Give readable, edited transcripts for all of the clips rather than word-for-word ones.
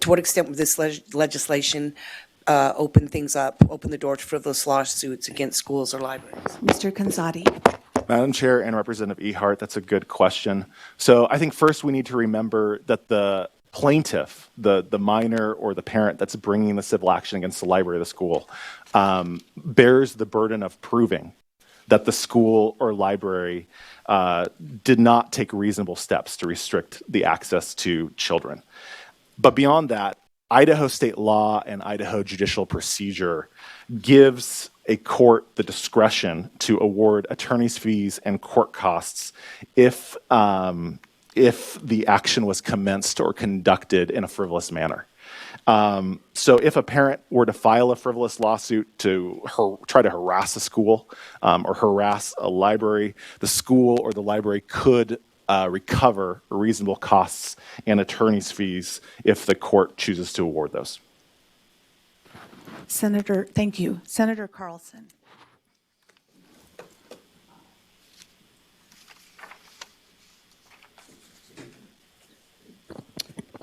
To what extent would this legislation open the door to frivolous lawsuits against schools or libraries? Mr. Kanzati. Madam Chair and Representative Ehart, that's a good question. So I think first we need to remember that the plaintiff, the minor or the parent that's bringing the civil action against the library or the school, bears the burden of proving that the school or library did not take reasonable steps to restrict the access to children. But beyond that, Idaho state law and Idaho judicial procedure gives a court the discretion to award attorney's fees and court costs if the action was commenced or conducted in a frivolous manner. So if a parent were to file a frivolous lawsuit to try to harass a school or harass a library, the school or the library could recover reasonable costs and attorney's fees if the court chooses to award those. Senator, thank you. Senator Carlson.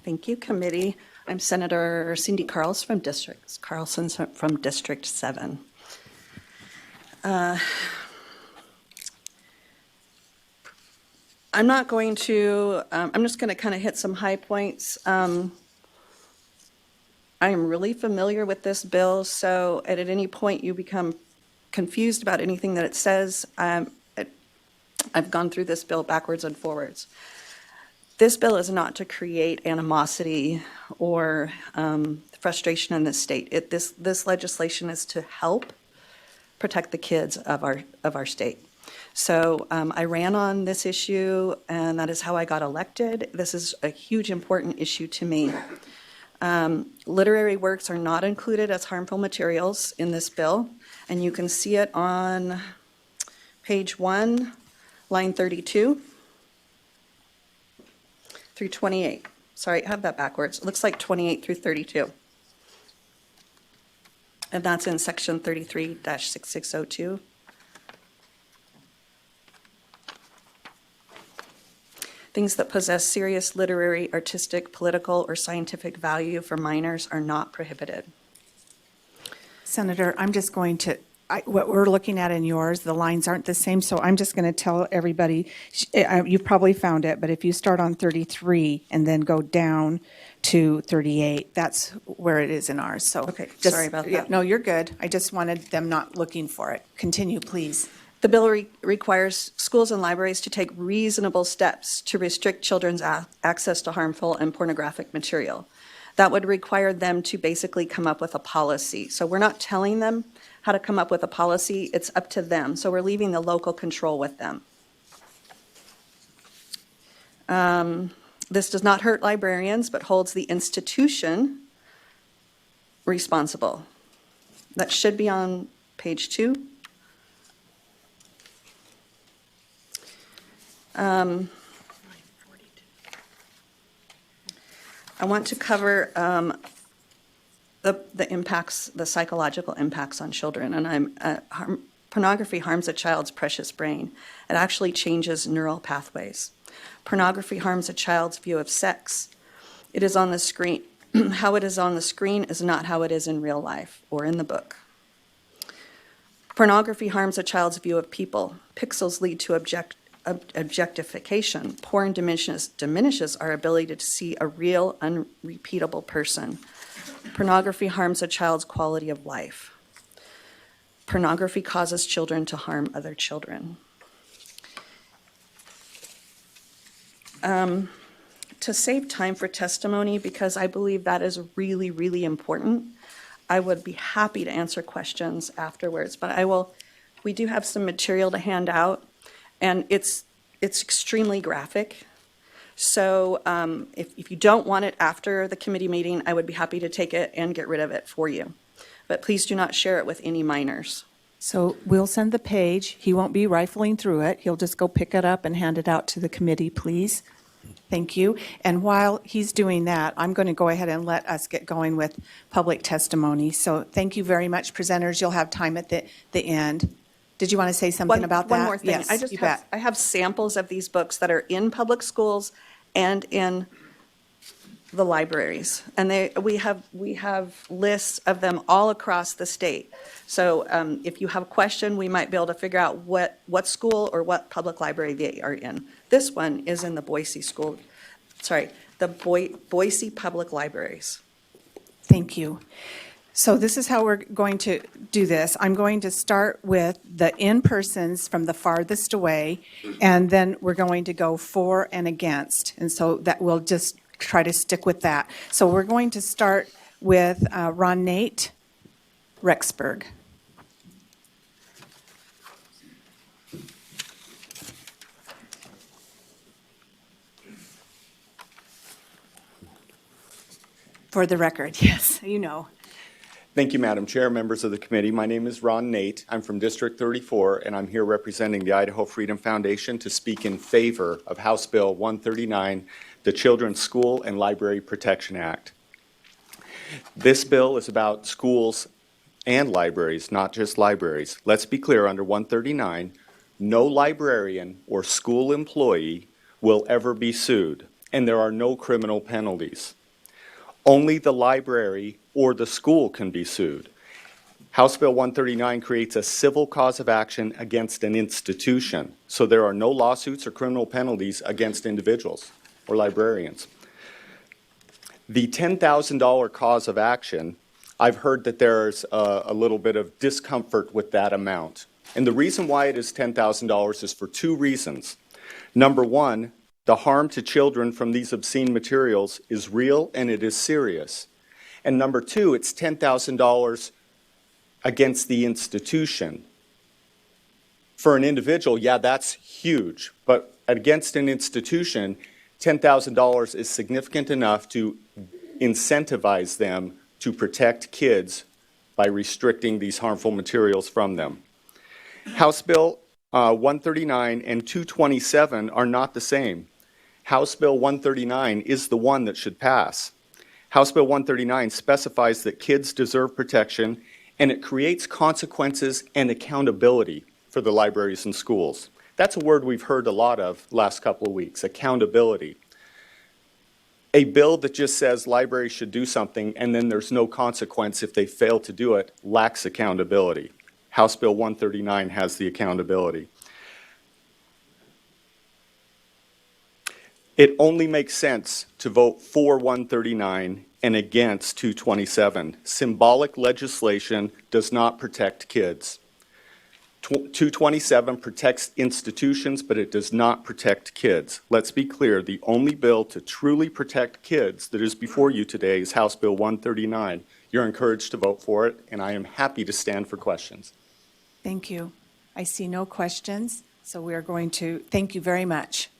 Thank you, committee. I'm Senator Cindy Carlson from District 7. I'm not going to, I'm just going to kind of hit some high points. I am really familiar with this bill, so at any point you become confused about anything that it says, I've gone through this bill backwards and forwards. This bill is not to create animosity or frustration in the state. This legislation is to help protect the kids of our state. So I ran on this issue, and that is how I got elected. This is a huge, important issue to me. Literary works are not included as harmful materials in this bill, and you can see it on page 1, line 32 through 28. Sorry, I have that backwards. It looks like 28 through 32. And that's in section 33-6602. Things that possess serious literary, artistic, political, or scientific value for minors are not prohibited. Senator, I'm just going to, what we're looking at in yours, the lines aren't the same, so I'm just going to tell everybody, you've probably found it, but if you start on 33 and then go down to 38, that's where it is in ours. So Okay, just, sorry about that. Yeah, no, you're good. I just wanted them not looking for it. Continue, please. The bill requires schools and libraries to take reasonable steps to restrict children's access to harmful and pornographic material. That would require them to basically come up with a policy. So we're not telling them how to come up with a policy, it's up to them. So we're leaving the local control with them. This does not hurt librarians, but holds the institution responsible. That should be on page 2. I want to cover the impacts, the psychological impacts on children. And pornography harms a child's precious brain. It actually changes neural pathways. Pornography harms a child's view of sex. It is on the screen. How it is on the screen is not how it is in real life or in the book. Pornography harms a child's view of people. Pixels lead to objectification. Porn diminishes our ability to see a real, unrepeatable person. Pornography harms a child's quality of life. Pornography causes children to harm other children. To save time for testimony, because I believe that is really, really important, I would be happy to answer questions afterwards, but we do have some material to hand out, and it's extremely graphic. So if you don't want it after the committee meeting, I would be happy to take it and get rid of it for you. But please do not share it with any minors. So we'll send the page. He won't be rifling through it. He'll just go pick it up and hand it out to the committee, please. Thank you. And while he's doing that, I'm going to go ahead and let us get going with public testimony. So thank you very much, presenters. You'll have time at the end. Did you want to say something about that? One more thing. Yes, I have samples of these books that are in public schools and in the libraries. And we have lists of them all across the state. So if you have a question, we might be able to figure out what school or what public library they are in. This one is in the Boise Public Libraries. Thank you. So this is how we're going to do this. I'm going to start with the in-persons from the farthest away, and then we're going to go for and against. And so that we'll just try to stick with that. So we're going to start with Ron Nate, Rexburg. For the record, yes, you know. Thank you, Madam Chair, members of the committee. My name is Ron Nate. I'm from District 34, and I'm here representing the Idaho Freedom Foundation to speak in favor of House Bill 139, the Children's School and Library Protection Act. This bill is about schools and libraries, not just libraries. Let's be clear, under 139, no librarian or school employee will ever be sued, and there are no criminal penalties. Only the library or the school can be sued. House Bill 139 creates a civil cause of action against an institution, so there are no lawsuits or criminal penalties against individuals or librarians. The $10,000 cause of action, I've heard that there's a little bit of discomfort with that amount. And the reason why it is $10,000 is for two reasons. Number one, the harm to children from these obscene materials is real and it is serious. And number two, it's $10,000 against the institution. For an individual, yeah, that's huge. But against an institution, $10,000 is significant enough to incentivize them to protect kids by restricting these harmful materials from them. House Bill 139 and 227 are not the same. House Bill 139 is the one that should pass. House Bill 139 specifies that kids deserve protection, and it creates consequences and accountability for the libraries and schools. That's a word we've heard a lot of the last couple of weeks, accountability. A bill that just says libraries should do something and then there's no consequence if they fail to do it lacks accountability. House Bill 139 has the accountability. It only makes sense to vote for 139 and against 227. Symbolic legislation does not protect kids. 227 protects institutions, but it does not protect kids. Let's be clear, the only bill to truly protect kids that is before you today is House Bill 139. You're encouraged to vote for it, and I am happy to stand for questions. Thank you. I see no questions, so we are going to, thank you very much.